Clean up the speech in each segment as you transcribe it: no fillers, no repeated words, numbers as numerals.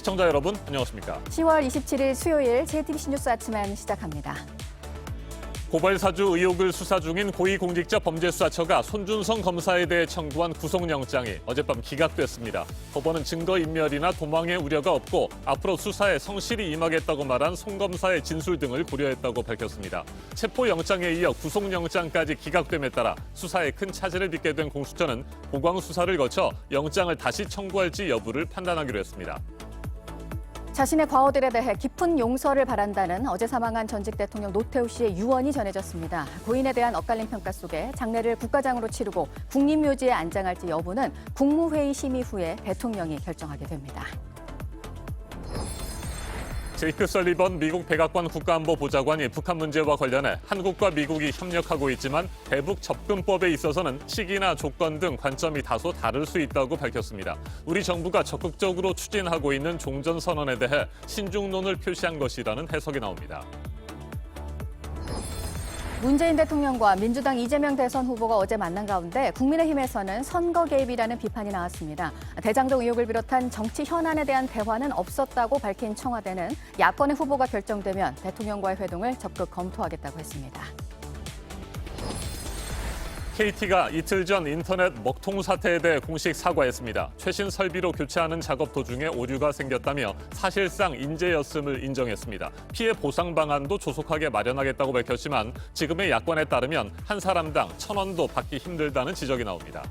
시청자 여러분, 안녕하십니까? 10월 27일 수요일 JTBC 뉴스 아침엔 시작합니다. 고발사주 의혹을 수사 중인 고위공직자범죄수사처가 손준성 검사에 대해 청구한 구속영장이 어젯밤 기각됐습니다. 법원은 증거인멸이나 도망의 우려가 없고 앞으로 수사에 성실히 임하겠다고 말한 송 검사의 진술 등을 고려했다고 밝혔습니다. 체포영장에 이어 구속영장까지 기각됨에 따라 수사에 큰 차질을 빚게 된 공수처는 보강수사를 거쳐 영장을 다시 청구할지 여부를 판단하기로 했습니다. 자신의 과오들에 대해 깊은 용서를 바란다는 어제 사망한 전직 대통령 노태우 씨의 유언이 전해졌습니다. 고인에 대한 엇갈린 평가 속에 장례를 국가장으로 치르고 국립묘지에 안장할지 여부는 국무회의 심의 후에 대통령이 결정하게 됩니다. 제이크 설리번 미국 백악관 국가안보보좌관이 북한 문제와 관련해 한국과 미국이 협력하고 있지만 대북 접근법에 있어서는 시기나 조건 등 관점이 다소 다를 수 있다고 밝혔습니다. 우리 정부가 적극적으로 추진하고 있는 종전선언에 대해 신중론을 표시한 것이라는 해석이 나옵니다. 문재인 대통령과 민주당 이재명 대선 후보가 어제 만난 가운데 국민의힘에서는 선거 개입이라는 비판이 나왔습니다. 대장동 의혹을 비롯한 정치 현안에 대한 대화는 없었다고 밝힌 청와대는 야권의 후보가 결정되면 대통령과의 회동을 적극 검토하겠다고 했습니다. KT가 이틀 전 인터넷 먹통 사태에 대해 공식 사과했습니다. 최신 설비로 교체하는 작업 도중에 오류가 생겼다며 사실상 인재였음을 인정했습니다. 피해 보상 방안도 조속하게 마련하겠다고 밝혔지만 지금의 야권에 따르면 한 사람당 1,000원도 받기 힘들다는 지적이 나옵니다.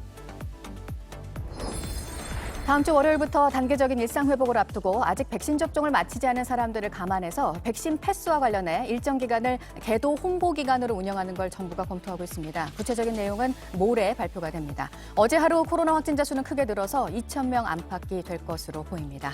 다음 주 월요일부터 단계적인 일상 회복을 앞두고 아직 백신 접종을 마치지 않은 사람들을 감안해서 백신 패스와 관련해 일정 기간을 계도 홍보 기간으로 운영하는 걸 정부가 검토하고 있습니다. 구체적인 내용은 모레 발표가 됩니다. 어제 하루 코로나 확진자 수는 크게 늘어서 2,000명 안팎이 될 것으로 보입니다.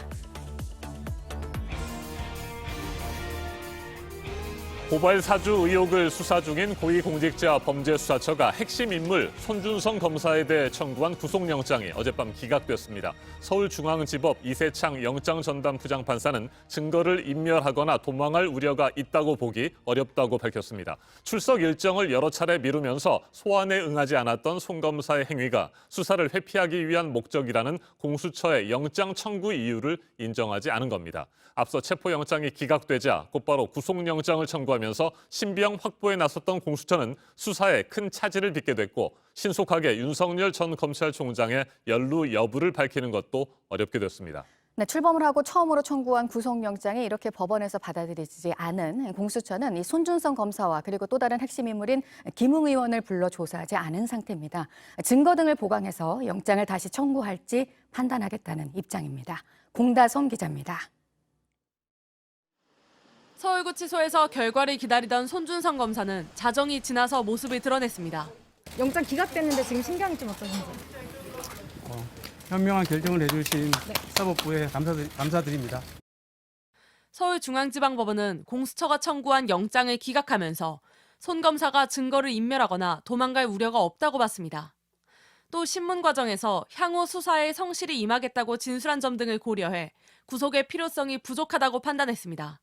고발사주 의혹을 수사 중인 고위공직자범죄수사처가 핵심 인물 손준성 검사에 대해 청구한 구속영장이 어젯밤 기각됐습니다. 서울중앙지법 이세창 영장전담 부장판사는 증거를 인멸하거나 도망할 우려가 있다고 보기 어렵다고 밝혔습니다. 출석 일정을 여러 차례 미루면서 소환에 응하지 않았던 송 검사의 행위가 수사를 회피하기 위한 목적이라는 공수처의 영장 청구 이유를 인정하지 않은 겁니다. 앞서 체포영장이 기각되자 곧바로 구속영장을 청구하면서 신병 확보에 나섰던 공수처는 수사에 큰 차질을 빚게 됐고 신속하게 윤석열 전 검찰총장의 연루 여부를 밝히는 것도 어렵게 됐습니다. 네, 출범을 하고 처음으로 청구한 구속영장이 이렇게 법원에서 받아들이지 않은 공수처는 이 손준성 검사와 그리고 또 다른 핵심 인물인 김웅 의원을 불러 조사하지 않은 상태입니다. 증거 등을 보강해서 영장을 다시 청구할지 판단하겠다는 입장입니다. 공다솜 기자입니다. 서울구치소에서 결과를 기다리던 손준성 검사는 자정이 지나서 모습을 드러냈습니다. 영장 기각됐는데 지금 심경이 좀 어떠신지? 현명한 결정을 해주신 사법부에 감사드립니다. 서울중앙지방법원은 공수처가 청구한 영장을 기각하면서 손 검사가 증거를 인멸하거나 도망갈 우려가 없다고 봤습니다. 또 신문 과정에서 향후 수사에 성실히 임하겠다고 진술한 점 등을 고려해 구속의 필요성이 부족하다고 판단했습니다.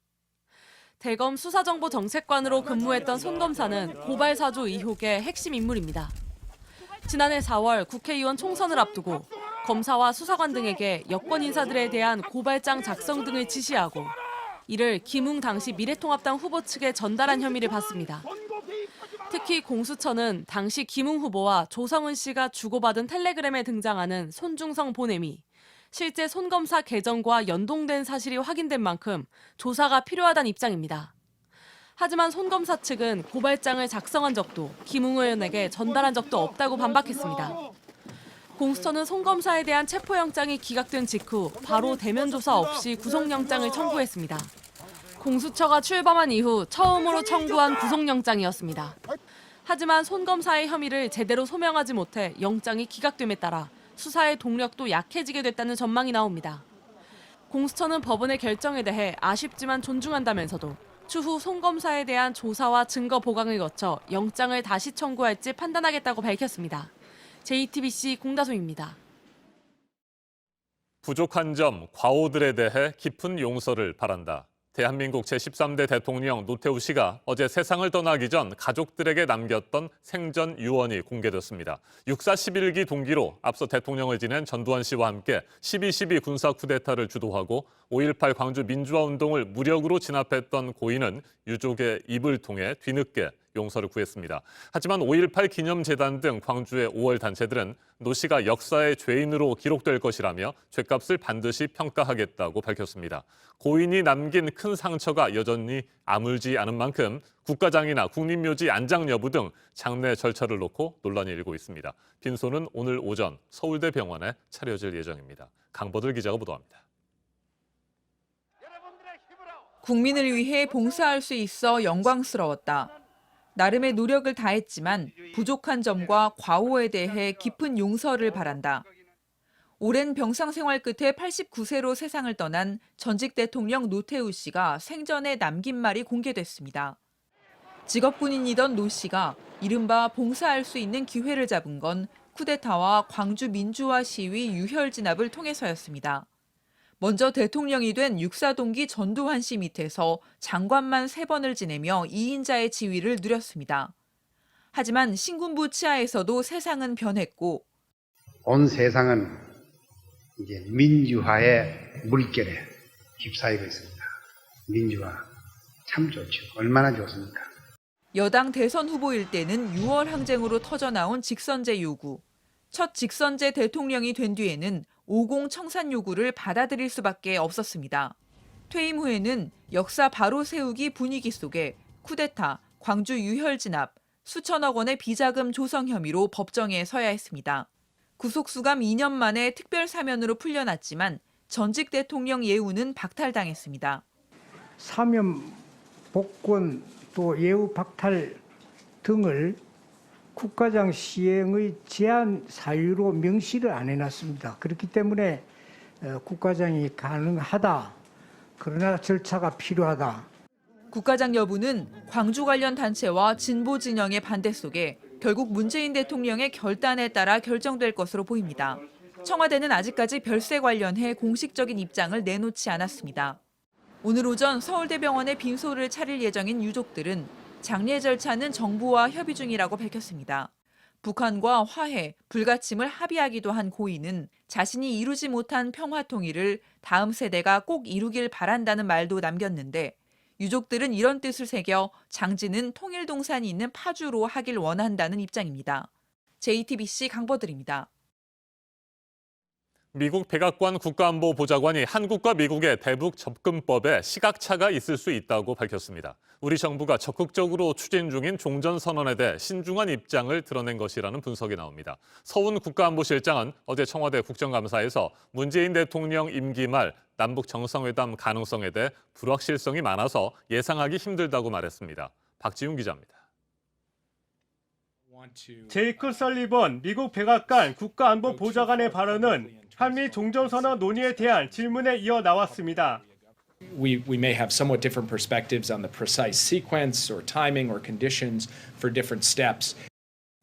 대검 수사정보정책관으로 근무했던 손 검사는 고발사주 의혹의 핵심 인물입니다. 지난해 4월 국회의원 총선을 앞두고 검사와 수사관 등에게 여권 인사들에 대한 고발장 작성 등을 지시하고 이를 김웅 당시 미래통합당 후보 측에 전달한 혐의를 받습니다. 특히 공수처는 당시 김웅 후보와 조성은 씨가 주고받은 텔레그램에 등장하는 손중성 보냄이 실제 손 검사 계정과 연동된 사실이 확인된 만큼 조사가 필요하다는 입장입니다. 하지만 손 검사 측은 고발장을 작성한 적도 김웅 의원에게 전달한 적도 없다고 반박했습니다. 공수처는 손 검사에 대한 체포영장이 기각된 직후 바로 대면 조사 없이 구속영장을 청구했습니다. 공수처가 출범한 이후 처음으로 청구한 구속영장이었습니다. 하지만 손 검사의 혐의를 제대로 소명하지 못해 영장이 기각됨에 따라 수사의 동력도 약해지게 됐다는 전망이 나옵니다. 공수처는 법원의 결정에 대해 아쉽지만 존중한다면서도 추후 손 검사에 대한 조사와 증거 보강을 거쳐 영장을 다시 청구할지 판단하겠다고 밝혔습니다. JTBC 공다솜입니다. 부족한 점, 과오들에 대해 깊은 용서를 바란다. 대한민국 제13대 대통령 노태우 씨가 어제 세상을 떠나기 전 가족들에게 남겼던 생전 유언이 공개됐습니다. 육사 11기 동기로 앞서 대통령을 지낸 전두환 씨와 함께 12.12 군사 쿠데타를 주도하고 5.18 광주 민주화운동을 무력으로 진압했던 고인은 유족의 입을 통해 뒤늦게 용서를 구했습니다. 하지만 5.18 기념재단 등 광주의 5월 단체들은 노 씨가 역사의 죄인으로 기록될 것이라며 죄값을 반드시 평가하겠다고 밝혔습니다. 고인이 남긴 큰 상처가 여전히 아물지 않은 만큼 국가장이나 국립묘지 안장 여부 등 장례 절차를 놓고 논란이 일고 있습니다. 빈소는 오늘 오전 서울대병원에 차려질 예정입니다. 강보들 기자가 보도합니다. 국민을 위해 봉사할 수 있어 영광스러웠다. 나름의 노력을 다했지만 부족한 점과 과오에 대해 깊은 용서를 바란다. 오랜 병상 생활 끝에 89세로 세상을 떠난 전직 대통령 노태우 씨가 생전에 남긴 말이 공개됐습니다. 직업군인이던 노 씨가 이른바 봉사할 수 있는 기회를 잡은 건 쿠데타와 광주 민주화 시위 유혈 진압을 통해서였습니다. 먼저 대통령이 된 육사동기 전두환 씨 밑에서 장관만 3번을 지내며 2인자의 지위를 누렸습니다. 하지만 신군부 치하에서도 세상은 변했고 온 세상은 이제 민주화의 물결에 휩싸이고 있습니다. 민주화 참 좋죠. 얼마나 좋습니까? 여당 대선 후보일 때는 6월 항쟁으로 터져나온 직선제 요구. 첫 직선제 대통령이 된 뒤에는 50 청산 요구를 받아들일 수밖에 없었습니다. 퇴임 후에는 역사 바로 세우기 분위기 속에 쿠데타, 광주 유혈 진압, 수천억 원의 비자금 조성 혐의로 법정에 서야 했습니다. 구속수감 2년 만에 특별 사면으로 풀려났지만 전직 대통령 예우는 박탈당했습니다. 사면, 복권, 또 예우 박탈 등을 국가장 시행의 제한 사유로 명시를 안 해놨습니다. 그렇기 때문에 국가장이 가능하다. 그러나 절차가 필요하다. 국가장 여부는 광주 관련 단체와 진보 진영의 반대 속에 결국 문재인 대통령의 결단에 따라 결정될 것으로 보입니다. 청와대는 아직까지 별세 관련해 공식적인 입장을 내놓지 않았습니다. 오늘 오전 서울대병원에 빈소를 차릴 예정인 유족들은 장례 절차는 정부와 협의 중이라고 밝혔습니다. 북한과 화해, 불가침을 합의하기도 한 고인은 자신이 이루지 못한 평화 통일을 다음 세대가 꼭 이루길 바란다는 말도 남겼는데 유족들은 이런 뜻을 새겨 장지는 통일동산이 있는 파주로 하길 원한다는 입장입니다. JTBC 강보들입니다. 미국 백악관 국가안보보좌관이 한국과 미국의 대북 접근법에 시각차가 있을 수 있다고 밝혔습니다. 우리 정부가 적극적으로 추진 중인 종전선언에 대해 신중한 입장을 드러낸 것이라는 분석이 나옵니다. 서훈 국가안보실장은 어제 청와대 국정감사에서 문재인 대통령 임기 말 남북 정상회담 가능성에 대해 불확실성이 많아서 예상하기 힘들다고 말했습니다. 박지훈 기자입니다. 제이크 설리번 미국 백악관 국가안보보좌관의 발언은 한미 종전선언 논의에 대한 질문에 이어 나왔습니다. We may have somewhat different perspectives on the precise sequence or timing or conditions for different steps.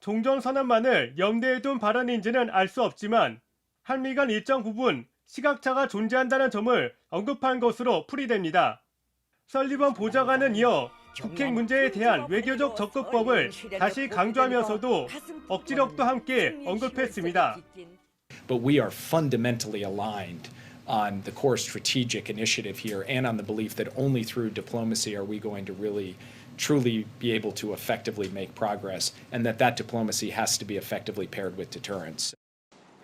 종전선언만을 염두에 둔 발언인지는 알 수 없지만 한미 간 일정 부분 시각차가 존재한다는 점을 언급한 것으로 풀이됩니다. 설리번 보좌관은 이어 북핵 문제에 대한 외교적 접근법을 다시 강조하면서도 억지력도 함께 언급했습니다. But we are fundamentally aligned on the core strategic initiative here and on the belief that only through diplomacy are we going to really truly be able to effectively make progress and that diplomacy has to be effectively paired with deterrence.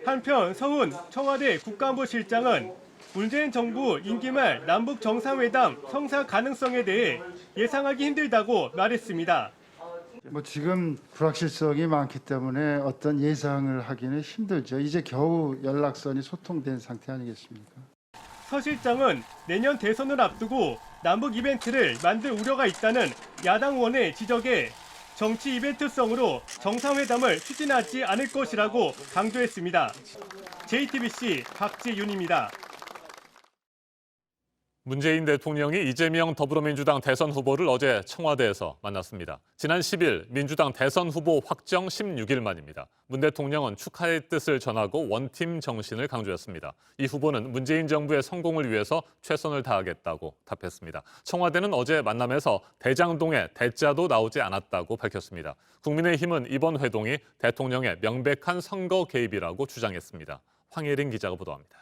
한편 서훈 청와대 국가안보실장은 문재인 정부 임기 말 남북 정상회담 성사 가능성에 대해 예상하기 힘들다고 말했습니다. 지금 불확실성이 많기 때문에 어떤 예상을 하기는 힘들죠. 이제 겨우 연락선이 소통된 상태 아니겠습니까? 서 실장은 내년 대선을 앞두고 남북 이벤트를 만들 우려가 있다는 야당 의원의 지적에 정치 이벤트성으로 정상회담을 추진하지 않을 것이라고 강조했습니다. JTBC 박지윤입니다. 문재인 대통령이 이재명 더불어민주당 대선 후보를 어제 청와대에서 만났습니다. 지난 10일 민주당 대선 후보 확정 16일 만입니다. 문 대통령은 축하의 뜻을 전하고 원팀 정신을 강조했습니다. 이 후보는 문재인 정부의 성공을 위해서 최선을 다하겠다고 답했습니다. 청와대는 어제 만남에서 대장동의 대자도 나오지 않았다고 밝혔습니다. 국민의힘은 이번 회동이 대통령의 명백한 선거 개입이라고 주장했습니다. 황예린 기자가 보도합니다.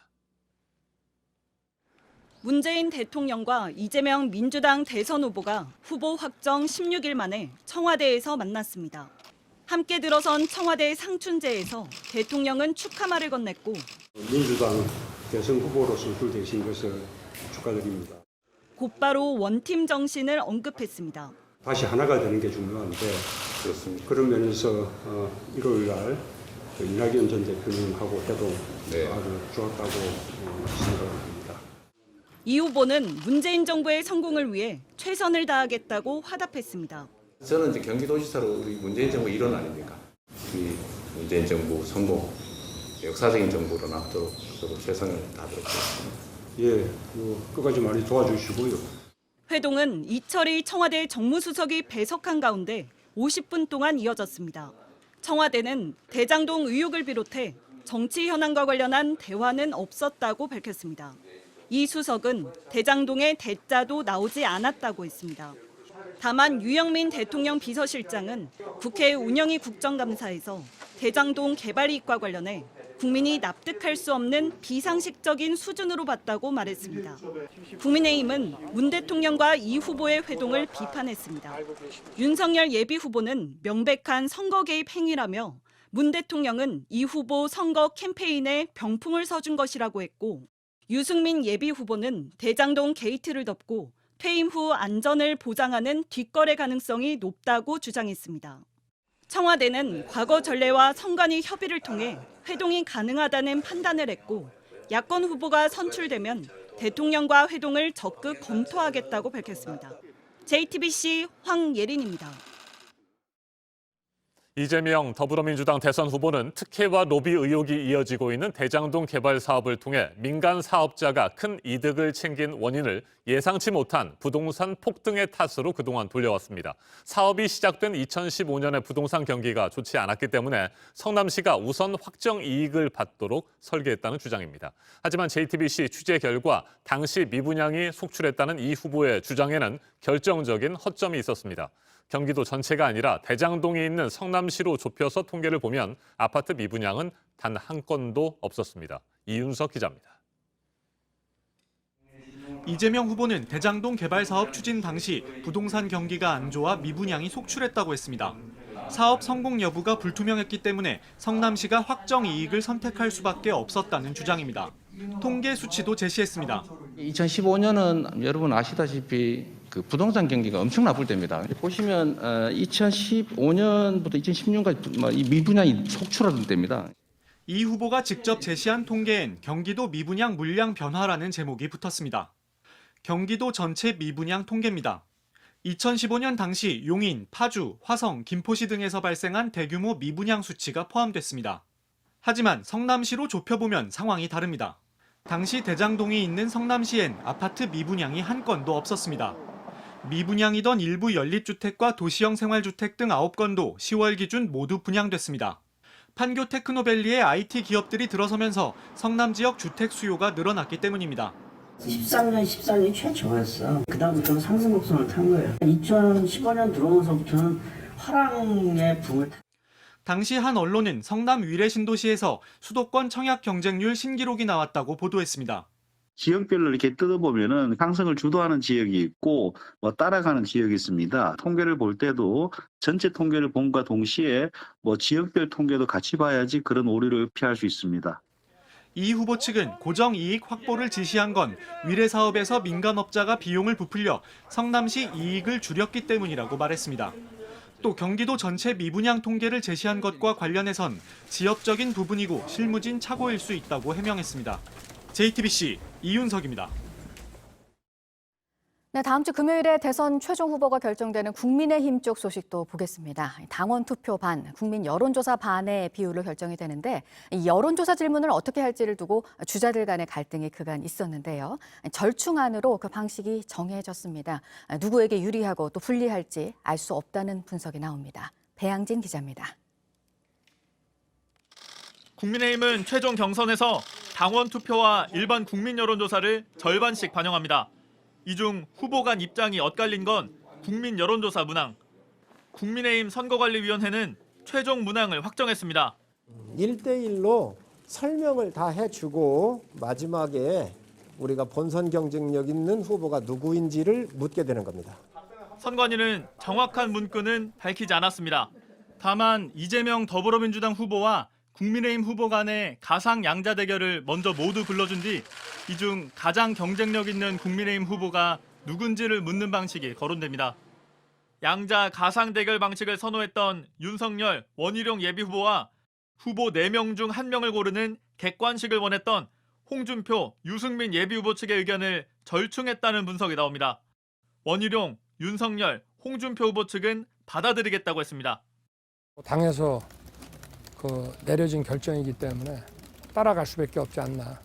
문재인 대통령과 이재명 민주당 대선 후보가 후보 확정 16일 만에 청와대에서 만났습니다. 함께 들어선 청와대 상춘제에서 대통령은 축하말을 건넸고 민주당 대선 후보로 선출되신 것을 축하드립니다. 곧바로 원팀 정신을 언급했습니다. 다시 하나가 되는 게 중요한데 그렇습니다. 그런 면에서 일요일 날 이낙연 전 대표님하고 해도 아주 좋았다고 생각합니다. 이 후보는 문재인 정부의 성공을 위해 최선을 다하겠다고 화답했습니다. 저는 이제 경기도지사로 우리 문재인 정부 일원 아닙니까? 우리 문재인 정부 성공, 역사적인 정부로 나도록 저도 최선을 다하도록 하겠습니다. 예, 끝까지 많이 도와주시고요. 회동은 이철희 청와대 정무수석이 배석한 가운데 50분 동안 이어졌습니다. 청와대는 대장동 의혹을 비롯해 정치 현안과 관련한 대화는 없었다고 밝혔습니다. 이 수석은 대장동의 대자도 나오지 않았다고 했습니다. 다만 유영민 대통령 비서실장은 국회 운영위 국정감사에서 대장동 개발 이익과 관련해 국민이 납득할 수 없는 비상식적인 수준으로 봤다고 말했습니다. 국민의힘은 문 대통령과 이 후보의 회동을 비판했습니다. 윤석열 예비 후보는 명백한 선거 개입 행위라며 문 대통령은 이 후보 선거 캠페인에 병풍을 서준 것이라고 했고 유승민 예비 후보는 대장동 게이트를 덮고 퇴임 후 안전을 보장하는 뒷거래 가능성이 높다고 주장했습니다. 청와대는 과거 전례와 선관위 협의를 통해 회동이 가능하다는 판단을 했고 야권 후보가 선출되면 대통령과 회동을 적극 검토하겠다고 밝혔습니다. JTBC 황예린입니다. 이재명 더불어민주당 대선 후보는 특혜와 로비 의혹이 이어지고 있는 대장동 개발 사업을 통해 민간 사업자가 큰 이득을 챙긴 원인을 예상치 못한 부동산 폭등의 탓으로 그동안 돌려왔습니다. 사업이 시작된 2015년에 부동산 경기가 좋지 않았기 때문에 성남시가 우선 확정 이익을 받도록 설계했다는 주장입니다. 하지만 JTBC 취재 결과 당시 미분양이 속출했다는 이 후보의 주장에는 결정적인 허점이 있었습니다. 경기도 전체가 아니라 대장동이 있는 성남시로 좁혀서 통계를 보면 아파트 미분양은 단 한 건도 없었습니다. 이윤석 기자입니다. 이재명 후보는 대장동 개발 사업 추진 당시 부동산 경기가 안 좋아 미분양이 속출했다고 했습니다. 사업 성공 여부가 불투명했기 때문에 성남시가 확정 이익을 선택할 수밖에 없었다는 주장입니다. 통계 수치도 제시했습니다. 2015년은 여러분 아시다시피 그 부동산 경기가 엄청 나쁠 때입니다. 보시면 2015년부터 2016년까지 이 미분양이 속출하던 때입니다. 이 후보가 직접 제시한 통계엔 경기도 미분양 물량 변화라는 제목이 붙었습니다. 경기도 전체 미분양 통계입니다. 2015년 당시 용인, 파주, 화성, 김포시 등에서 발생한 대규모 미분양 수치가 포함됐습니다. 하지만 성남시로 좁혀보면 상황이 다릅니다. 당시 대장동이 있는 성남시엔 아파트 미분양이 한 건도 없었습니다. 미분양이던 일부 연립주택과 도시형 생활주택 등 9건도 10월 기준 모두 분양됐습니다. 판교 테크노밸리의 IT 기업들이 들어서면서 성남 지역 주택 수요가 늘어났기 때문입니다. 13년, 14년이 최저였어. 그다음부터는 상승 곡선을 탄 거예요. 2015년 들어오면서부터는 화랑의 붐을 당시 한 언론은 성남 위례 신도시에서 수도권 청약 경쟁률 신기록이 나왔다고 보도했습니다. 지역별로 이렇게 뜯어보면은 상승을 주도하는 지역이 있고 따라가는 지역이 있습니다. 통계를 볼 때도 전체 통계를 봄과 동시에 지역별 통계도 같이 봐야지 그런 오류를 피할 수 있습니다. 이 후보 측은 고정 이익 확보를 지시한 건 위례 사업에서 민간업자가 비용을 부풀려 성남시 이익을 줄였기 때문이라고 말했습니다. 또 경기도 전체 미분양 통계를 제시한 것과 관련해선 지역적인 부분이고 실무진 착오일 수 있다고 해명했습니다. JTBC 이윤석입니다. 네, 다음 주 금요일에 대선 최종 후보가 결정되는 국민의힘 쪽 소식도 보겠습니다. 당원 투표 반, 국민 여론조사 반의 비율로 결정이 되는데 이 여론조사 질문을 어떻게 할지를 두고 주자들 간의 갈등이 그간 있었는데요. 절충안으로 그 방식이 정해졌습니다. 누구에게 유리하고 또 불리할지 알 수 없다는 분석이 나옵니다. 배양진 기자입니다. 국민의힘은 최종 경선에서 당원 투표와 일반 국민 여론조사를 절반씩 반영합니다. 이 중 후보 간 입장이 엇갈린 건 국민 여론조사 문항. 국민의힘 선거관리위원회는 최종 문항을 확정했습니다. 1대1로 설명을 다 해주고 마지막에 우리가 본선 경쟁력 있는 후보가 누구인지를 묻게 되는 겁니다. 선관위는 정확한 문구는 밝히지 않았습니다. 다만 이재명 더불어민주당 후보와 국민의힘 후보 간의 가상 양자 대결을 먼저 모두 불러준 뒤 이 중 가장 경쟁력 있는 국민의힘 후보가 누군지를 묻는 방식이 거론됩니다. 양자 가상 대결 방식을 선호했던 윤석열, 원희룡 예비후보와 후보 4명 중 1명을 고르는 객관식을 원했던 홍준표, 유승민 예비후보 측의 의견을 절충했다는 분석이 나옵니다. 원희룡, 윤석열, 홍준표 후보 측은 받아들이겠다고 했습니다. 당에서 내려진 결정이기 때문에 따라갈 수밖에 없지 않나.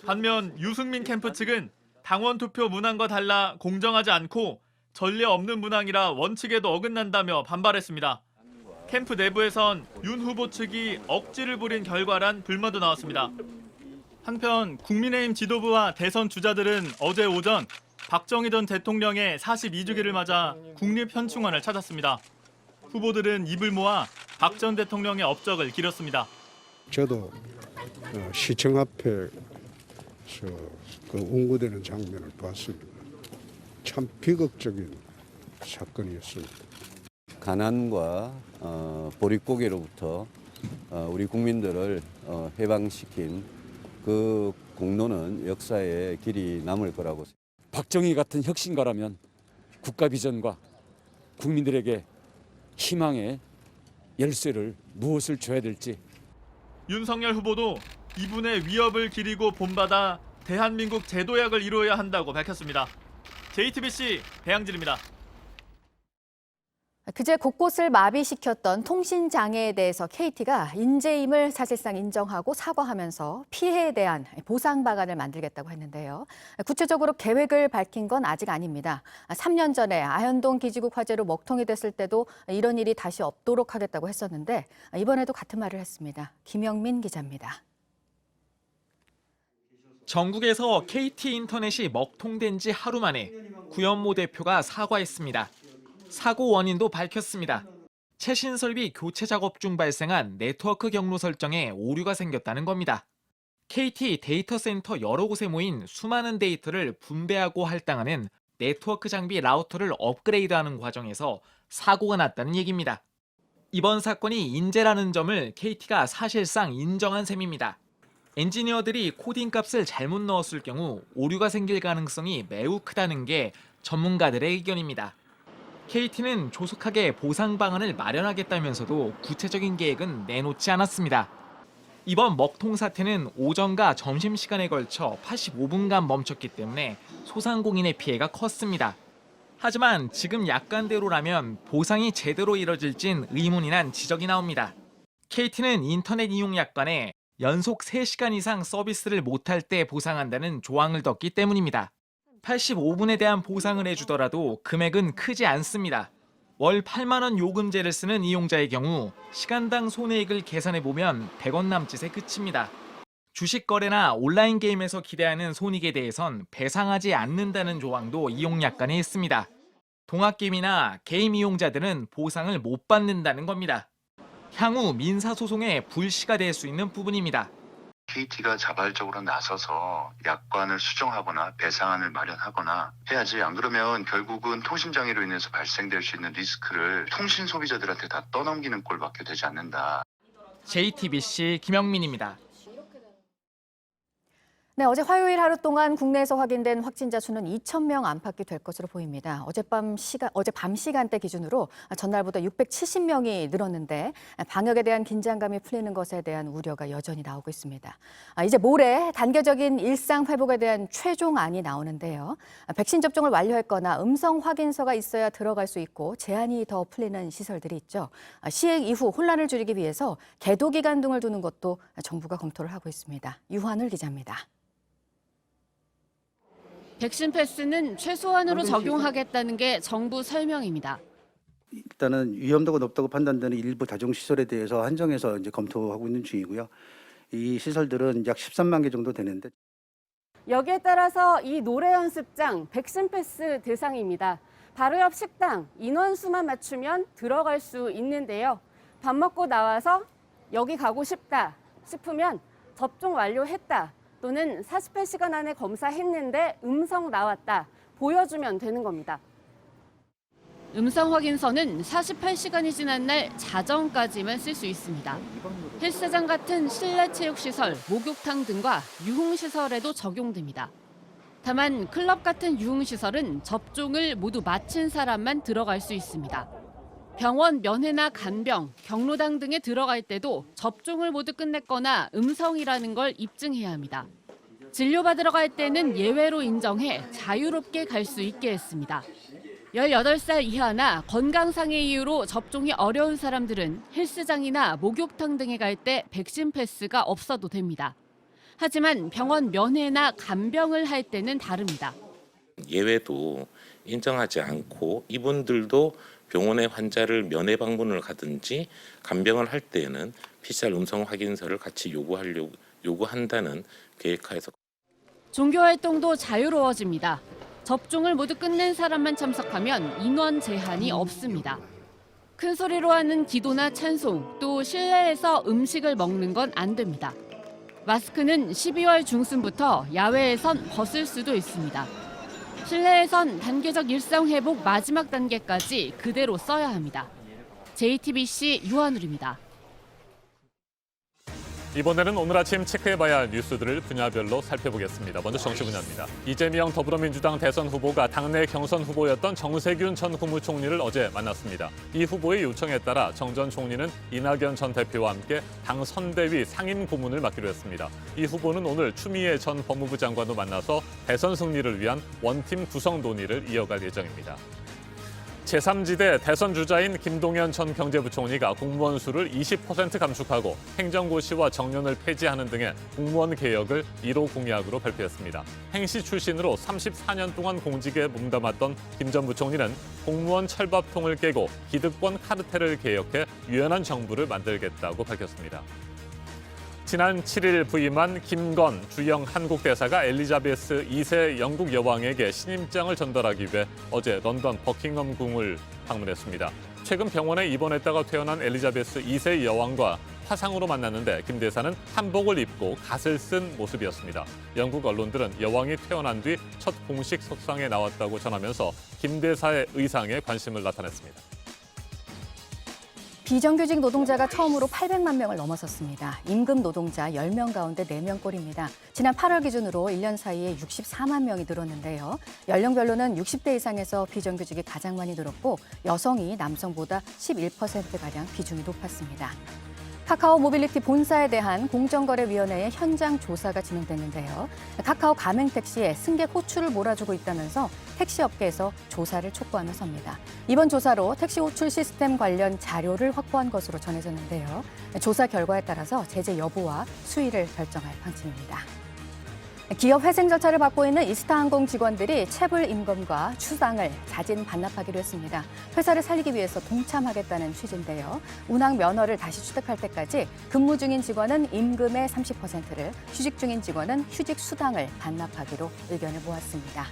반면 유승민 캠프 측은 당원 투표 문항과 달라 공정하지 않고 전례 없는 문항이라 원칙에도 어긋난다며 반발했습니다. 캠프 내부에선 윤 후보 측이 억지를 부린 결과란 불만도 나왔습니다. 한편 국민의힘 지도부와 대선 주자들은 어제 오전 박정희 전 대통령의 42주기를 맞아 국립현충원을 찾았습니다. 후보들은 입을 모아 박 전 대통령의 업적을 기렸습니다. 저도 시청 앞에 운구되는 장면을 봤습니다. 참 비극적인 사건이었습니다. 가난과 보릿고개로부터 우리 국민들을 해방시킨 그 공로는 역사에 길이 남을 거라고 생각합니다. 박정희 같은 혁신가라면 국가 비전과 국민들에게 희망의 열쇠를 무엇을 줘야 될지. 윤석열 후보도 이분의 위협을 기리고 본받아 대한민국 제도약을 이루어야 한다고 밝혔습니다. JTBC 배양진입니다. 그제 곳곳을 마비시켰던 통신장애에 대해서 KT가 인재임을 사실상 인정하고 사과하면서 피해에 대한 보상 방안을 만들겠다고 했는데요. 구체적으로 계획을 밝힌 건 아직 아닙니다. 3년 전에 아현동 기지국 화재로 먹통이 됐을 때도 이런 일이 다시 없도록 하겠다고 했었는데 이번에도 같은 말을 했습니다. 김영민 기자입니다. 전국에서 KT 인터넷이 먹통된 지 하루 만에 구현모 대표가 사과했습니다. 사고 원인도 밝혔습니다. 최신 설비 교체 작업 중 발생한 네트워크 경로 설정에 오류가 생겼다는 겁니다. KT 데이터 센터 여러 곳에 모인 수많은 데이터를 분배하고 할당하는 네트워크 장비 라우터를 업그레이드하는 과정에서 사고가 났다는 얘기입니다. 이번 사건이 인재라는 점을 KT가 사실상 인정한 셈입니다. 엔지니어들이 코딩 값을 잘못 넣었을 경우 오류가 생길 가능성이 매우 크다는 게 전문가들의 의견입니다. KT는 조속하게 보상 방안을 마련하겠다면서도 구체적인 계획은 내놓지 않았습니다. 이번 먹통 사태는 오전과 점심시간에 걸쳐 85분간 멈췄기 때문에 소상공인의 피해가 컸습니다. 하지만 지금 약관대로라면 보상이 제대로 이뤄질진 의문이 난 지적이 나옵니다. KT는 인터넷 이용 약관에 연속 3시간 이상 서비스를 못할 때 보상한다는 조항을 뒀기 때문입니다. 85분에 대한 보상을 해주더라도 금액은 크지 않습니다. 월 8만 원 요금제를 쓰는 이용자의 경우 시간당 손해액을 계산해보면 100원 남짓에 그칩니다. 주식 거래나 온라인 게임에서 기대하는 손익에 대해선 배상하지 않는다는 조항도 이용 약관에 있습니다. 동학개미나 게임 이용자들은 보상을 못 받는다는 겁니다. 향후 민사소송의 불씨가 될 수 있는 부분입니다. KT가 자발적으로 나서서 약관을 수정하거나 배상안을 마련하거나 해야지, 안 그러면 결국은 통신장애로 인해서 발생될 수 있는 리스크를 통신 소비자들한테 다 떠넘기는 꼴밖에 되지 않는다. JTBC 김영민입니다. 네, 어제 화요일 하루 동안 국내에서 확인된 확진자 수는 2,000명 안팎이 될 것으로 보입니다. 어제 밤 시간대 기준으로 전날보다 670명이 늘었는데 방역에 대한 긴장감이 풀리는 것에 대한 우려가 여전히 나오고 있습니다. 이제 모레 단계적인 일상 회복에 대한 최종안이 나오는데요. 백신 접종을 완료했거나 음성 확인서가 있어야 들어갈 수 있고 제한이 더 풀리는 시설들이 있죠. 시행 이후 혼란을 줄이기 위해서 계도 기간 등을 두는 것도 정부가 검토를 하고 있습니다. 유한울 기자입니다. 백신 패스는 최소한으로 적용하겠다는 게 정부 설명입니다. 일단은 위험도가 높다고 판단되는 일부 다중시설에 대해서 한정해서 이제 검토하고 있는 중이고요. 이 시설들은 약 13만 개 정도 되는데 여기에 따라서 이 노래 연습장 백신 패스 대상입니다. 바로 옆 식당 인원수만 맞추면 들어갈 수 있는데요. 밥 먹고 나와서 여기 가고 싶다 싶으면 접종 완료했다. 또는 48시간 안에 검사했는데 음성 나왔다. 보여주면 되는 겁니다. 음성 확인서는 48시간이 지난 날 자정까지만 쓸 수 있습니다. 헬스장 같은 실내 체육시설, 목욕탕 등과 유흥시설에도 적용됩니다. 다만 클럽 같은 유흥시설은 접종을 모두 마친 사람만 들어갈 수 있습니다. 병원 면회나 간병, 경로당 등에 들어갈 때도 접종을 모두 끝냈거나 음성이라는 걸 입증해야 합니다. 진료받으러 갈 때는 예외로 인정해 자유롭게 갈 수 있게 했습니다. 18살 이하나 건강상의 이유로 접종이 어려운 사람들은 헬스장이나 목욕탕 등에 갈 때 백신 패스가 없어도 됩니다. 하지만 병원 면회나 간병을 할 때는 다릅니다. 예외도 인정하지 않고 이분들도 병원에 환자를 면회 방문을 가든지 간병을 할 때에는 PCR 음성 확인서를 같이 요구한다는 계획하에서 종교활동도 자유로워집니다. 접종을 모두 끝낸 사람만 참석하면 인원 제한이 없습니다. 큰 소리로 하는 기도나 찬송, 또 실내에서 음식을 먹는 건 안 됩니다. 마스크는 12월 중순부터 야외에선 벗을 수도 있습니다. 실내에선 단계적 일상 회복 마지막 단계까지 그대로 써야 합니다. JTBC 유한울입니다. 이번에는 오늘 아침 체크해봐야 할 뉴스들을 분야별로 살펴보겠습니다. 먼저 정치 분야입니다. 이재명 더불어민주당 대선 후보가 당내 경선 후보였던 정세균 전 국무총리를 어제 만났습니다. 이 후보의 요청에 따라 정 전 총리는 이낙연 전 대표와 함께 당 선대위 상임 고문을 맡기로 했습니다. 이 후보는 오늘 추미애 전 법무부 장관도 만나서 대선 승리를 위한 원팀 구성 논의를 이어갈 예정입니다. 제3지대 대선 주자인 김동연 전 경제부총리가 공무원 수를 20% 감축하고 행정고시와 정년을 폐지하는 등의 공무원 개혁을 1호 공약으로 발표했습니다. 행시 출신으로 34년 동안 공직에 몸담았던 김 전 부총리는 공무원 철밥통을 깨고 기득권 카르텔을 개혁해 유연한 정부를 만들겠다고 밝혔습니다. 지난 7일 부임한 김건 주영 한국 대사가 엘리자베스 2세 영국 여왕에게 신임장을 전달하기 위해 어제 런던 버킹엄 궁을 방문했습니다. 최근 병원에 입원했다가 퇴원한 엘리자베스 2세 여왕과 화상으로 만났는데 김 대사는 한복을 입고 갓을 쓴 모습이었습니다. 영국 언론들은 여왕이 퇴원한 뒤 첫 공식 석상에 나왔다고 전하면서 김 대사의 의상에 관심을 나타냈습니다. 비정규직 노동자가 처음으로 800만 명을 넘어섰습니다. 임금 노동자 10명 가운데 4명꼴입니다. 지난 8월 기준으로 1년 사이에 64만 명이 늘었는데요. 연령별로는 60대 이상에서 비정규직이 가장 많이 늘었고 여성이 남성보다 11%가량 비중이 높았습니다. 카카오 모빌리티 본사에 대한 공정거래위원회의 현장 조사가 진행됐는데요. 카카오 가맹택시에 승객 호출을 몰아주고 있다면서 택시업계에서 조사를 촉구하면서입니다. 이번 조사로 택시 호출 시스템 관련 자료를 확보한 것으로 전해졌는데요. 조사 결과에 따라서 제재 여부와 수위를 결정할 방침입니다. 기업 회생 절차를 받고 있는 이스타항공 직원들이 체불 임금과 추상을 자진 반납하기로 했습니다. 회사를 살리기 위해서 동참하겠다는 취지인데요. 운항 면허를 다시 취득할 때까지 근무 중인 직원은 임금의 30%를, 휴직 중인 직원은 휴직 수당을 반납하기로 의견을 모았습니다.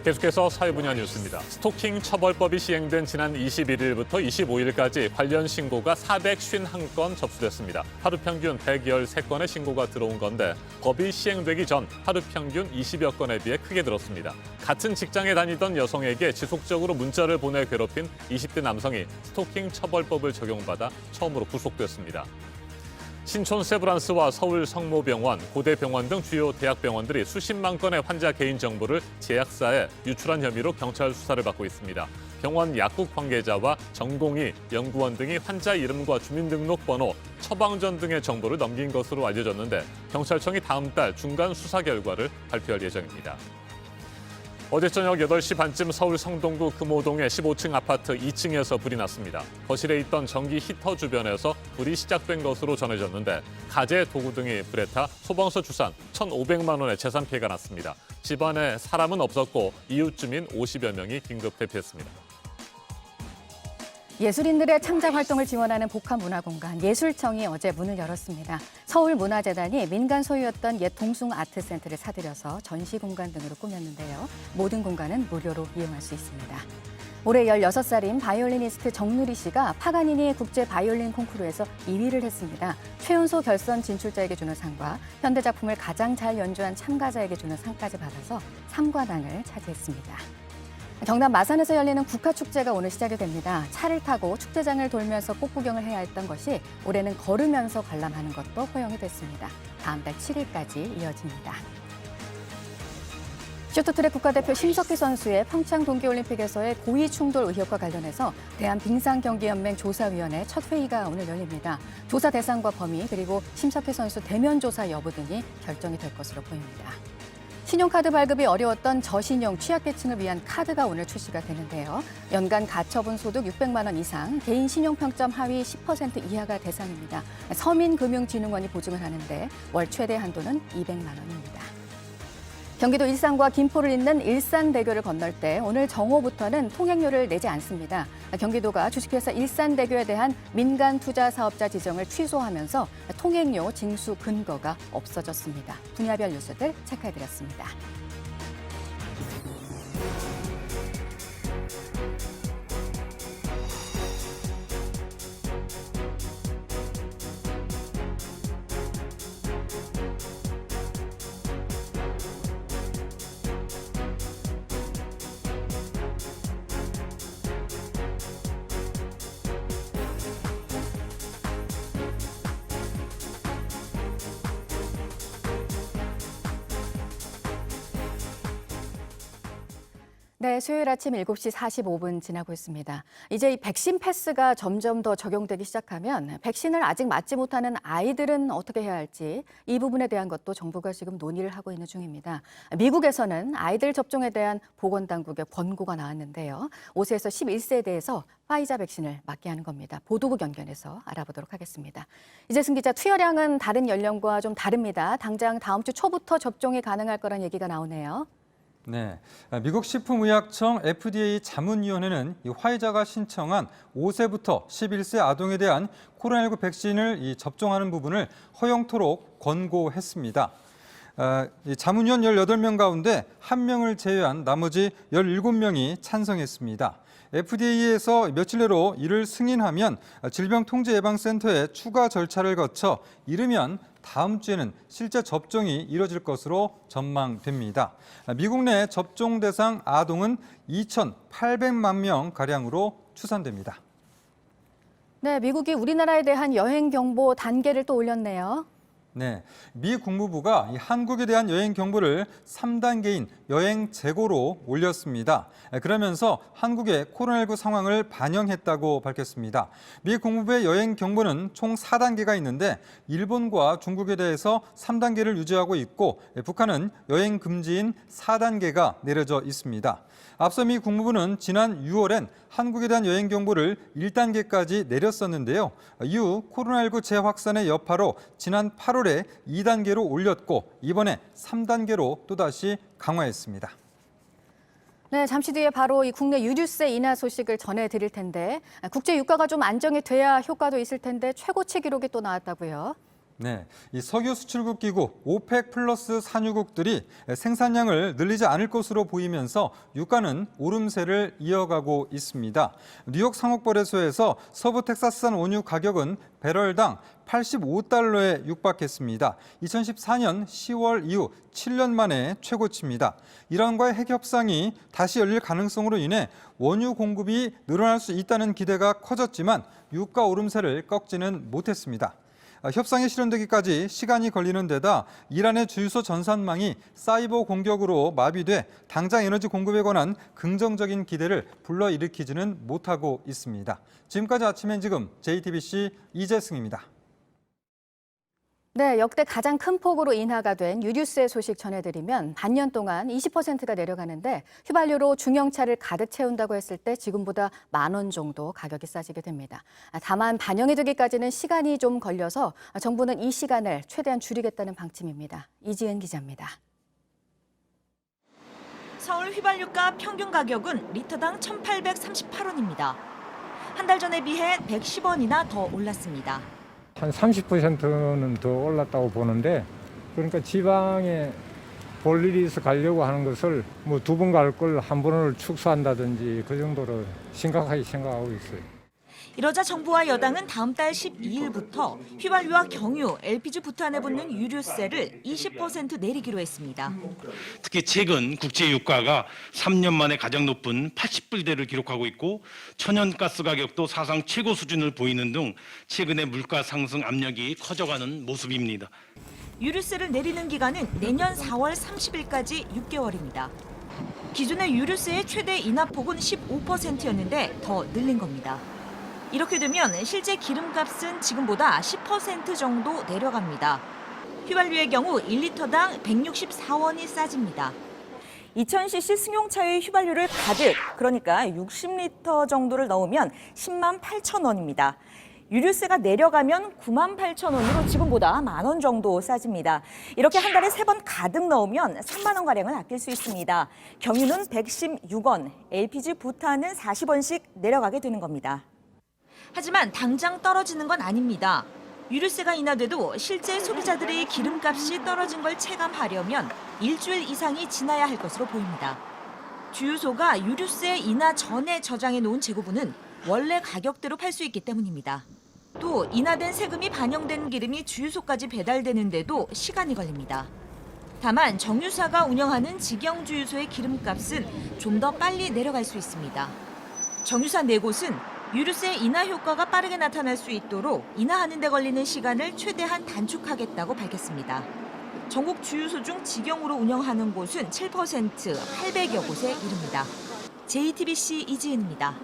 계속해서 사회 분야 뉴스입니다. 스토킹 처벌법이 시행된 지난 21일부터 25일까지 관련 신고가 451건 접수됐습니다. 하루 평균 113건의 신고가 들어온 건데 법이 시행되기 전 하루 평균 20여 건에 비해 크게 늘었습니다. 같은 직장에 다니던 여성에게 지속적으로 문자를 보내 괴롭힌 20대 남성이 스토킹 처벌법을 적용받아 처음으로 구속됐습니다. 신촌 세브란스와 서울 성모병원, 고대병원 등 주요 대학병원들이 수십만 건의 환자 개인정보를 제약사에 유출한 혐의로 경찰 수사를 받고 있습니다. 병원 약국 관계자와 전공의, 연구원 등이 환자 이름과 주민등록번호, 처방전 등의 정보를 넘긴 것으로 알려졌는데 경찰청이 다음 달 중간 수사 결과를 발표할 예정입니다. 어제 저녁 8시 반쯤 서울 성동구 금호동의 15층 아파트 2층에서 불이 났습니다. 거실에 있던 전기 히터 주변에서 불이 시작된 것으로 전해졌는데 가재, 도구 등이 불에 타 소방서 추산 1,500만 원의 재산 피해가 났습니다. 집안에 사람은 없었고 이웃 주민 50여 명이 긴급 대피했습니다. 예술인들의 창작 활동을 지원하는 복합문화공간 예술청이 어제 문을 열었습니다. 서울문화재단이 민간 소유였던 옛 동숭 아트센터를 사들여서 전시 공간 등으로 꾸몄는데요. 모든 공간은 무료로 이용할 수 있습니다. 올해 16살인 바이올리니스트 정누리 씨가 파가니니 국제 바이올린 콩쿠르에서 2위를 했습니다. 최연소 결선 진출자에게 주는 상과 현대작품을 가장 잘 연주한 참가자에게 주는 상까지 받아서 3관왕을 차지했습니다. 경남 마산에서 열리는 국화축제가 오늘 시작이 됩니다. 차를 타고 축제장을 돌면서 꽃구경을 해야 했던 것이 올해는 걸으면서 관람하는 것도 허용이 됐습니다. 다음 달 7일까지 이어집니다. 쇼트트랙 국가대표 심석희 선수의 평창 동계올림픽에서의 고의 충돌 의혹과 관련해서 대한빙상경기연맹 조사위원회 첫 회의가 오늘 열립니다. 조사 대상과 범위 그리고 심석희 선수 대면 조사 여부 등이 결정이 될 것으로 보입니다. 신용카드 발급이 어려웠던 저신용 취약계층을 위한 카드가 오늘 출시가 되는데요. 연간 가처분 소득 600만 원 이상, 개인 신용평점 하위 10% 이하가 대상입니다. 서민금융진흥원이 보증을 하는데 월 최대 한도는 200만 원입니다. 경기도 일산과 김포를 잇는 일산대교를 건널 때 오늘 정오부터는 통행료를 내지 않습니다. 경기도가 주식회사 일산대교에 대한 민간 투자 사업자 지정을 취소하면서 통행료 징수 근거가 없어졌습니다. 분야별 뉴스들 체크해드렸습니다. 네, 수요일 아침 7시 45분 지나고 있습니다. 이제 이 백신 패스가 점점 더 적용되기 시작하면 백신을 아직 맞지 못하는 아이들은 어떻게 해야 할지 이 부분에 대한 것도 정부가 지금 논의를 하고 있는 중입니다. 미국에서는 아이들 접종에 대한 보건당국의 권고가 나왔는데요. 5세에서 11세에 대해서 화이자 백신을 맞게 하는 겁니다. 보도국 연결해서 알아보도록 하겠습니다. 이재승 기자, 투여량은 다른 연령과 좀 다릅니다. 당장 다음 주 초부터 접종이 가능할 거란 얘기가 나오네요. 네, 미국 식품의약청 FDA 자문위원회는 이 화이자가 신청한 5세부터 11세 아동에 대한 코로나19 백신을 접종하는 부분을 허용토록 권고했습니다. 이 자문위원 18명 가운데 1명을 제외한 나머지 17명이 찬성했습니다. FDA에서 며칠 내로 이를 승인하면 질병통제예방센터에 추가 절차를 거쳐 이르면 다음 주에는 실제 접종이 이뤄질 것으로 전망됩니다. 미국 내 접종 대상 아동은 2,800만 명 가량으로 추산됩니다. 네, 미국이 우리나라에 대한 여행 경보 단계를 또 올렸네요. 네, 미 국무부가 이 한국에 대한 여행 경보를 3단계인 여행 재고로 올렸습니다. 그러면서 한국의 코로나19 상황을 반영했다고 밝혔습니다. 미 국무부의 여행 경보는 총 4단계가 있는데 일본과 중국에 대해서 3단계를 유지하고 있고 북한은 여행 금지인 4단계가 내려져 있습니다. 앞서 미 국무부는 지난 6월엔 한국에 대한 여행 경보를 1단계까지 내렸었는데요. 이후 코로나19 재확산의 여파로 지난 8월에 2단계로 올렸고 이번에 3단계로 또다시 강화했습니다. 네, 잠시 뒤에 바로 이 국내 유류세 인하 소식을 전해드릴 텐데 국제 유가가 좀 안정이 돼야 효과도 있을 텐데 최고치 기록이 또 나왔다고요. 네, 이 석유 수출국 기구 오펙 플러스 산유국들이 생산량을 늘리지 않을 것으로 보이면서 유가는 오름세를 이어가고 있습니다. 뉴욕 상업거래소에서 서부 텍사스산 원유 가격은 배럴당 85달러에 육박했습니다. 2014년 10월 이후 7년 만에 최고치입니다. 이란과의 핵 협상이 다시 열릴 가능성으로 인해 원유 공급이 늘어날 수 있다는 기대가 커졌지만 유가 오름세를 꺾지는 못했습니다. 협상이 실현되기까지 시간이 걸리는 데다 이란의 주유소 전산망이 사이버 공격으로 마비돼 당장 에너지 공급에 관한 긍정적인 기대를 불러일으키지는 못하고 있습니다. 지금까지 아침엔 지금 JTBC 이재승입니다. 네, 역대 가장 큰 폭으로 인하가 된 유류세 소식 전해드리면 반년 동안 20%가 내려가는데 휘발유로 중형차를 가득 채운다고 했을 때 지금보다 10,000원 정도 가격이 싸지게 됩니다. 다만 반영이 되기까지는 시간이 좀 걸려서 정부는 이 시간을 최대한 줄이겠다는 방침입니다. 이지은 기자입니다. 서울 휘발유가 평균 가격은 리터당 1,838원입니다. 한 달 전에 비해 110원이나 더 올랐습니다. 한 30%는 더 올랐다고 보는데 그러니까 지방에 볼 일이 있어 가려고 하는 것을 뭐 2번 갈 걸 한 번을 축소한다든지 그 정도로 심각하게 생각하고 있어요. 이러자 정부와 여당은 다음 달 12일부터 휘발유와 경유, LPG 부탄에 붙는 유류세를 20% 내리기로 했습니다. 특히 최근 국제 유가가 3년 만에 가장 높은 80불대를 기록하고 있고 천연가스 가격도 사상 최고 수준을 보이는 등 최근의 물가 상승 압력이 커져가는 모습입니다. 유류세를 내리는 기간은 내년 4월 30일까지 6개월입니다. 기존의 유류세의 최대 인하폭은 15%였는데 더 늘린 겁니다. 이렇게 되면 실제 기름값은 지금보다 10% 정도 내려갑니다. 휘발유의 경우 1리터당 164원이 싸집니다. 2000cc 승용차의 휘발유를 가득, 그러니까 60리터 정도를 넣으면 108,000원입니다. 유류세가 내려가면 98,000원으로 지금보다 10,000원 정도 싸집니다. 이렇게 한 달에 3번 가득 넣으면 3만원가량을 아낄 수 있습니다. 경유는 116원, LPG 부탄은 40원씩 내려가게 되는 겁니다. 하지만 당장 떨어지는 건 아닙니다. 유류세가 인하돼도 실제 소비자들의 기름값이 떨어진 걸 체감하려면 일주일 이상이 지나야 할 것으로 보입니다. 주유소가 유류세 인하 전에 저장해 놓은 재고분은 원래 가격대로 팔 수 있기 때문입니다. 또 인하된 세금이 반영된 기름이 주유소까지 배달되는데도 시간이 걸립니다. 다만 정유사가 운영하는 직영주유소의 기름값은 좀 더 빨리 내려갈 수 있습니다. 정유사 4곳은 유류세 인하 효과가 빠르게 나타날 수 있도록 인하하는 데 걸리는 시간을 최대한 단축하겠다고 밝혔습니다. 전국 주유소 중 직영으로 운영하는 곳은 7%, 800여 곳에 이릅니다. JTBC 이지은입니다.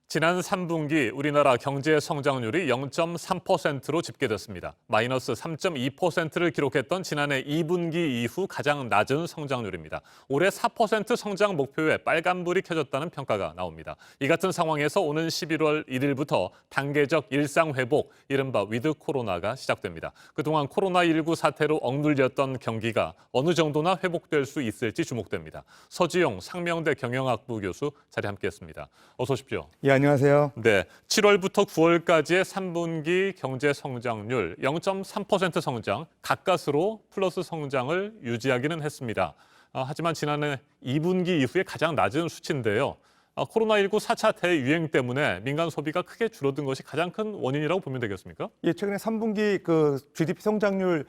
지난 3분기 우리나라 경제 성장률이 0.3%로 집계됐습니다. 마이너스 3.2%를 기록했던 지난해 2분기 이후 가장 낮은 성장률입니다. 올해 4% 성장 목표에 빨간불이 켜졌다는 평가가 나옵니다. 이 같은 상황에서 오는 11월 1일부터 단계적 일상회복, 이른바 위드 코로나가 시작됩니다. 그동안 코로나19 사태로 억눌렸던 경기가 어느 정도나 회복될 수 있을지 주목됩니다. 서지용 상명대 경영학부 교수 자리 함께했습니다. 어서 오십시오. 예, 안녕하세요. 네, 7월부터 9월까지의 3분기 경제 성장률 0.3% 성장, 가까스로 플러스 성장을 유지하기는 했습니다. 하지만 지난해 2분기 이후에 가장 낮은 수치인데요. 코로나19 4차 대유행 때문에 민간 소비가 크게 줄어든 것이 가장 큰 원인이라고 보면 되겠습니까? 예, 최근에 3분기 GDP 성장률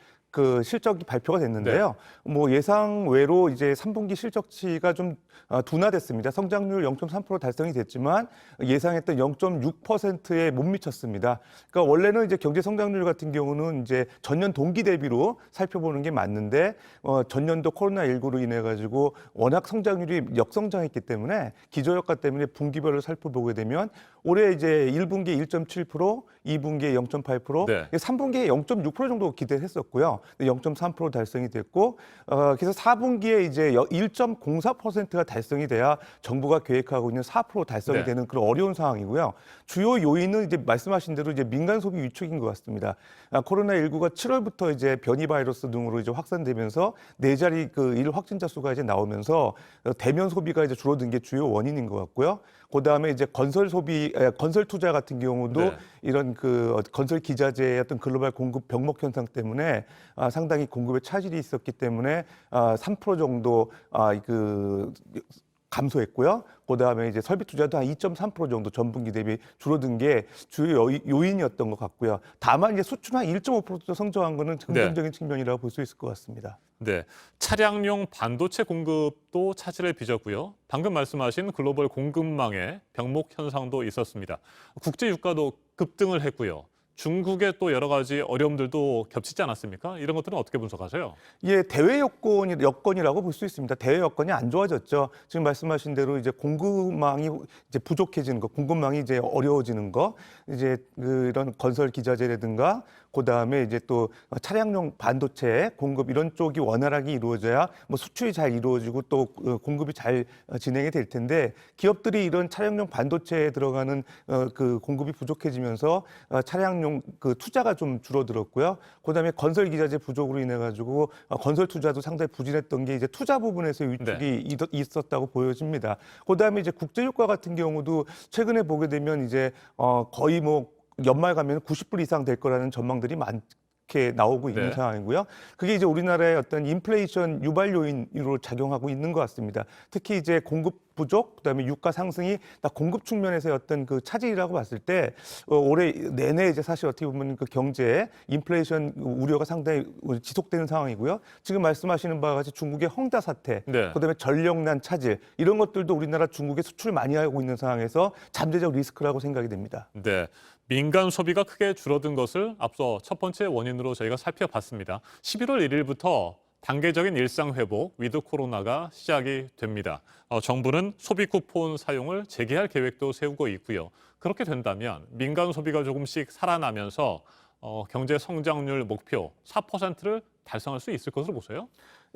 실적이 발표가 됐는데요. 뭐 예상 외로 이제 3분기 실적치가 좀 둔화됐습니다. 성장률 0.3% 달성이 됐지만 예상했던 0.6%에 못 미쳤습니다. 그러니까 원래는 이제 경제 성장률 같은 경우는 이제 전년 동기 대비로 살펴보는 게 맞는데 전년도 코로나19로 인해 가지고 워낙 성장률이 역성장했기 때문에 기저효과 때문에 분기별로 살펴보게 되면 올해 이제 1분기에 1.7%, 2분기에 0.8%, 네. 3분기에 0.6% 정도 기대했었고요. 0.3% 달성이 됐고, 그래서 4분기에 이제 1.04%가 달성이 돼야 정부가 계획하고 있는 4% 달성이 네. 되는 그런 어려운 상황이고요. 주요 요인은 이제 말씀하신 대로 이제 민간 소비 위축인 것 같습니다. 코로나19가 7월부터 이제 변이 바이러스 등으로 이제 확산되면서 4자리 일 확진자 수가 이제 나오면서 대면 소비가 이제 줄어든 게 주요 원인인 것 같고요. 그다음에 이제 건설 소비, 건설 투자 같은 경우도 네. 이런 건설 기자재의 어떤 글로벌 공급 병목 현상 때문에 상당히 공급에 차질이 있었기 때문에 3% 정도 감소했고요. 그다음에 이제 설비 투자도 한 2.3% 정도 전분기 대비 줄어든 게 주요 요인이었던 것 같고요. 다만 이제 수출은 한 1.5% 성장한 거는 긍정적인 측면이라고 볼 수 있을 것 같습니다. 네, 차량용 반도체 공급도 차질을 빚었고요. 방금 말씀하신 글로벌 공급망의 병목 현상도 있었습니다. 국제 유가도 급등을 했고요. 중국의 또 여러 가지 어려움들도 겹치지 않았습니까? 이런 것들은 어떻게 분석하세요? 예, 대외 여건이라고 볼 수 있습니다. 대외 여건이 안 좋아졌죠. 지금 말씀하신 대로 이제 공급망이 이제 부족해지는 거, 공급망이 이제 어려워지는 거, 이제 이런 건설 기자재라든가 그다음에 이제 또 차량용 반도체 공급 이런 쪽이 원활하게 이루어져야 뭐 수출이 잘 이루어지고 또 공급이 잘 진행이 될 텐데 기업들이 이런 차량용 반도체에 들어가는 그 공급이 부족해지면서 차량용 그 투자가 좀 줄어들었고요. 그다음에 건설 기자재 부족으로 인해 가지고 건설 투자도 상당히 부진했던 게 이제 투자 부분에서 위축이 있었다고 보여집니다. 그다음에 이제 국제 유가 같은 경우도 최근에 보게 되면 이제 거의 뭐 연말 가면 90불 이상 될 거라는 전망들이 많게 나오고 있는 상황이고요. 그게 이제 우리나라의 어떤 인플레이션 유발 요인으로 작용하고 있는 것 같습니다. 특히 이제 공급 부족, 그다음에 유가 상승이 다 공급 측면에서의 어떤 그 차질이라고 봤을 때 올해 내내 이제 사실 어떻게 보면 그 경제 인플레이션 우려가 상당히 지속되는 상황이고요. 지금 말씀하시는 바와 같이 중국의 헝다 사태, 그다음에 전력난 차질 이런 것들도 우리나라 중국에 수출을 많이 하고 있는 상황에서 잠재적 리스크라고 생각이 됩니다. 네. 민간 소비가 크게 줄어든 것을 앞서 첫 번째 원인으로 저희가 살펴봤습니다. 11월 1일부터 단계적인 일상 회복, 위드 코로나가 시작이 됩니다. 정부는 소비 쿠폰 사용을 재개할 계획도 세우고 있고요. 그렇게 된다면 민간 소비가 조금씩 살아나면서 경제 성장률 목표 4%를 달성할 수 있을 것으로 보세요?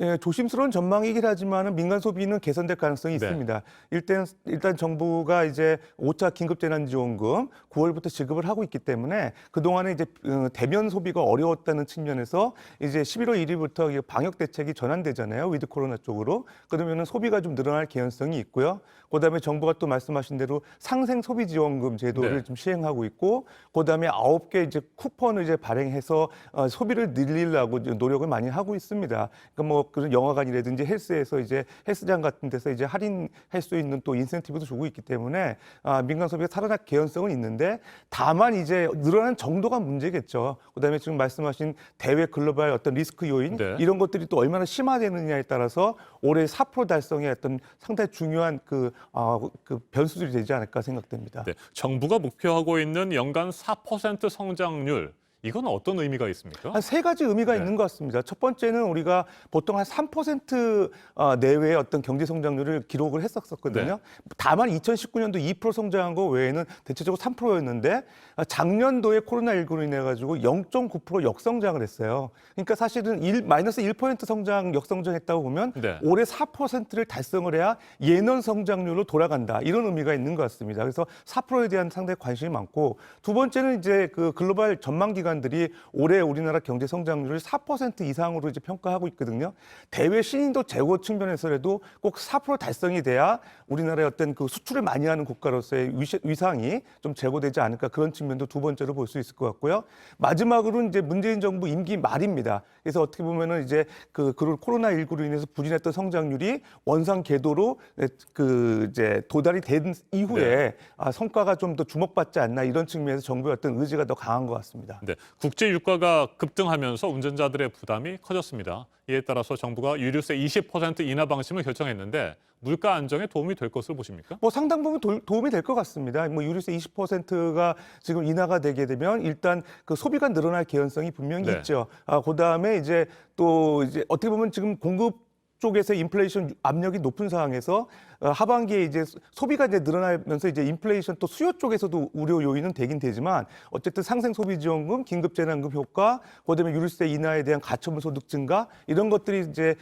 예, 조심스러운 전망이긴 하지만 민간 소비는 개선될 가능성이 있습니다. 일단 정부가 이제 5차 긴급재난지원금 9월부터 지급을 하고 있기 때문에 그동안에 이제 대면 소비가 어려웠다는 측면에서 이제 11월 1일부터 방역 대책이 전환되잖아요. 위드 코로나 쪽으로. 그러면은 소비가 좀 늘어날 개연성이 있고요. 그다음에 정부가 또 말씀하신 대로 상생 소비 지원금 제도를 좀 시행하고 있고 그다음에 9개 이제 쿠폰을 이제 발행해서 소비를 늘리려고 노력을 많이 하고 있습니다. 그러니까 뭐 그런 영화관이라든지 헬스에서 이제 헬스장 같은 데서 이제 할인할 수 있는 또 인센티브도 주고 있기 때문에 민간 소비가 살아날 개연성은 있는데 다만 이제 늘어난 정도가 문제겠죠. 그다음에 지금 말씀하신 대외 글로벌 어떤 리스크 요인 이런 것들이 또 얼마나 심화되느냐에 따라서 올해 4% 달성의 어떤 상당히 중요한 그 변수들이 되지 않을까 생각됩니다. 네. 정부가 목표하고 있는 연간 4% 성장률. 이건 어떤 의미가 있습니까? 한 세 가지 의미가 있는 것 같습니다. 첫 번째는 우리가 보통 한 3% 내외의 어떤 경제 성장률을 기록을 했었거든요. 다만 2019년도 2% 성장한 거 외에는 대체적으로 3%였는데 작년도에 코로나19로 인해 가지고 0.9% 역성장을 했어요. 그러니까 사실은 마이너스 1% 성장 역성장했다고 보면 올해 4%를 달성을 해야 예년 성장률로 돌아간다. 이런 의미가 있는 것 같습니다. 그래서 4%에 대한 상당히 관심이 많고 두 번째는 이제 그 글로벌 전망 기관들이 올해 우리나라 경제 성장률을 4% 이상으로 이제 평가하고 있거든요. 대외 신인도 재고 측면에서라도 꼭 4% 달성이 돼야 우리나라의 어떤 그 수출을 많이 하는 국가로서의 위상이 좀 제고되지 않을까 그런 측면도 두 번째로 볼 수 있을 것 같고요. 마지막으로 이제 문재인 정부 임기 말입니다. 그래서 어떻게 보면은 이제 그 코로나19로 인해서 부진했던 성장률이 원상 궤도로 이제 도달이 된 이후에 성과가 좀 더 주목받지 않나 이런 측면에서 정부의 어떤 의지가 더 강한 것 같습니다. 네, 국제 유가가 급등하면서 운전자들의 부담이 커졌습니다. 이에 따라서 정부가 유류세 20% 인하 방침을 결정했는데 물가 안정에 도움이 될 것으로 보십니까? 뭐 상당 부분 도움이 될 것 같습니다. 뭐 유류세 20%가 지금 인하가 되게 되면 일단 그 소비가 늘어날 개연성이 분명히 있죠. 그다음에 이제 또 이제 어떻게 보면 지금 공급 쪽에서 인플레이션 압력이 높은 상황에서 하반기에 이제 소비가 이제 늘어나면서 이제 인플레이션 또 수요 쪽에서도 우려 요인은 되긴 되지만 어쨌든 상생 소비 지원금, 긴급 재난금 효과, 그다음에 유류세 인하에 대한 가처분 소득 증가 이런 것들이 이제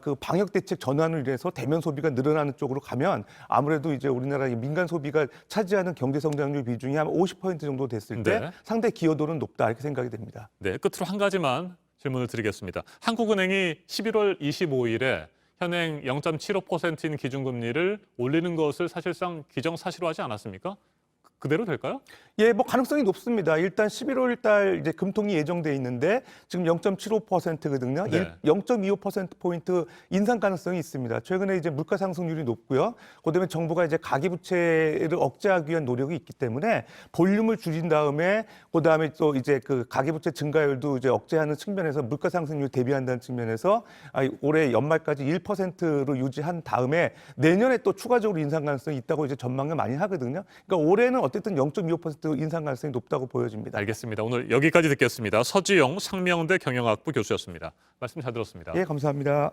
그 방역 대책 전환을 위해서 대면 소비가 늘어나는 쪽으로 가면 아무래도 이제 우리나라의 민간 소비가 차지하는 경제 성장률 비중이 한 50% 정도 됐을 때 상당히 기여도는 높다 이렇게 생각이 됩니다. 네, 끝으로 한 가지만 질문을 드리겠습니다. 한국은행이 11월 25일에 현행 0.75%인 기준금리를 올리는 것을 사실상 기정사실화하지 않았습니까? 그대로 될까요? 예, 뭐 가능성이 높습니다. 일단 11월 달 이제 금통이 예정돼 있는데 지금 0.75%거든요. 0.25%포인트 인상 가능성이 있습니다. 최근에 이제 물가 상승률이 높고요. 그다음에 정부가 이제 가계부채를 억제하기 위한 노력이 있기 때문에 볼륨을 줄인 다음에 그다음에 또 이제 그 가계부채 증가율도 이제 억제하는 측면에서 물가 상승률 대비한다는 측면에서 올해 연말까지 1%로 유지한 다음에 내년에 또 추가적으로 인상 가능성이 있다고 이제 전망을 많이 하거든요. 그러니까 올해는 어쨌든 0.25% 인상 가능성이 높다고 보여집니다. 알겠습니다. 오늘 여기까지 듣겠습니다. 서지영 상명대 경영학부 교수였습니다. 말씀 잘 들었습니다. 예, 감사합니다.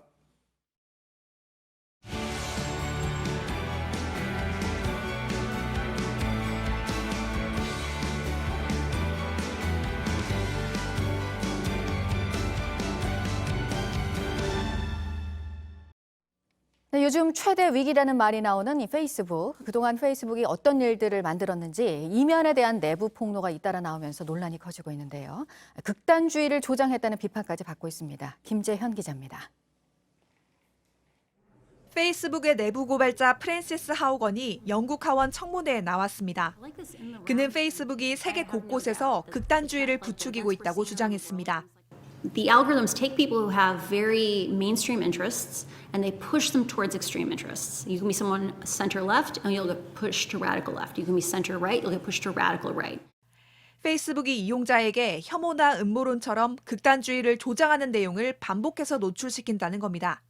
네, 요즘 최대 위기라는 말이 나오는 이 페이스북. 그동안 페이스북이 어떤 일들을 만들었는지 이면에 대한 내부 폭로가 잇따라 나오면서 논란이 커지고 있는데요. 극단주의를 조장했다는 비판까지 받고 있습니다. 김재현 기자입니다. 페이스북의 내부 고발자 프랜시스 하우건이 영국 하원 청문회에 나왔습니다. 그는 페이스북이 세계 곳곳에서 극단주의를 부추기고 있다고 주장했습니다. The algorithms take people who have very mainstream interests and they push them towards extreme interests. You can be someone center left and you'll get pushed to radical left. You can be center right, you'll get pushed to radical right. 페이스북이 이용자에게 혐오나 음모론처럼 극단주의를 조장하는 내용을 반복해서 노출시킨다는 겁니다.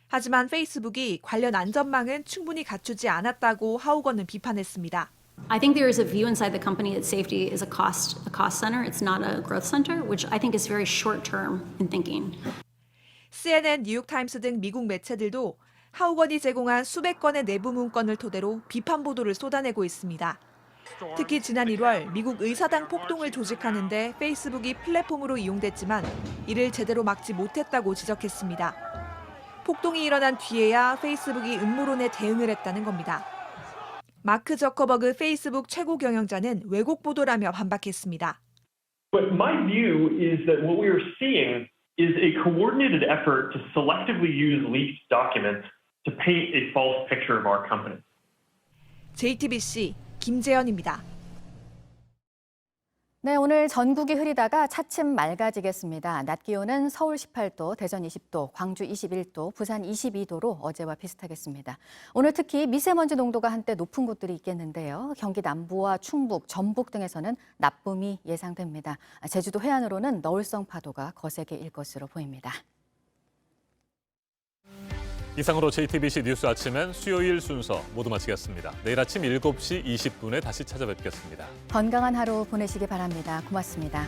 하지만 페이스북이 관련 안전망은 충분히 갖추지 않았다고 하우건은 비판했습니다. I think there is a view inside the company that safety is a cost center. It's not a growth center, which I think is very short term in thinking. CNN, 뉴욕타임스 등 미국 매체들도 하우건이 제공한 수백 건의 내부 문건을 토대로 비판 보도를 쏟아내고 있습니다. 특히 지난 1월 미국 의사당 폭동을 조직하는데 페이스북이 플랫폼으로 이용됐지만 이를 제대로 막지 못했다고 지적했습니다. 폭동이 일어난 뒤에야 페이스북이 음모론에 대응을 했다는 겁니다. 마크 저커버그 페이스북 최고 경영자는 왜곡 보도라며 반박했습니다. But my view is that what we are seeing is a coordinated effort to selectively use leaked documents to paint a false picture of our company. JTBC 김재현입니다. 네, 오늘 전국이 흐리다가 차츰 맑아지겠습니다. 낮 기온은 서울 18도, 대전 20도, 광주 21도, 부산 22도로 어제와 비슷하겠습니다. 오늘 특히 미세먼지 농도가 한때 높은 곳들이 있겠는데요. 경기 남부와 충북, 전북 등에서는 나쁨이 예상됩니다. 제주도 해안으로는 너울성 파도가 거세게 일 것으로 보입니다. 이상으로 JTBC 뉴스 아침엔 수요일 순서 모두 마치겠습니다. 내일 아침 7시 20분에 다시 찾아뵙겠습니다. 건강한 하루 보내시기 바랍니다. 고맙습니다.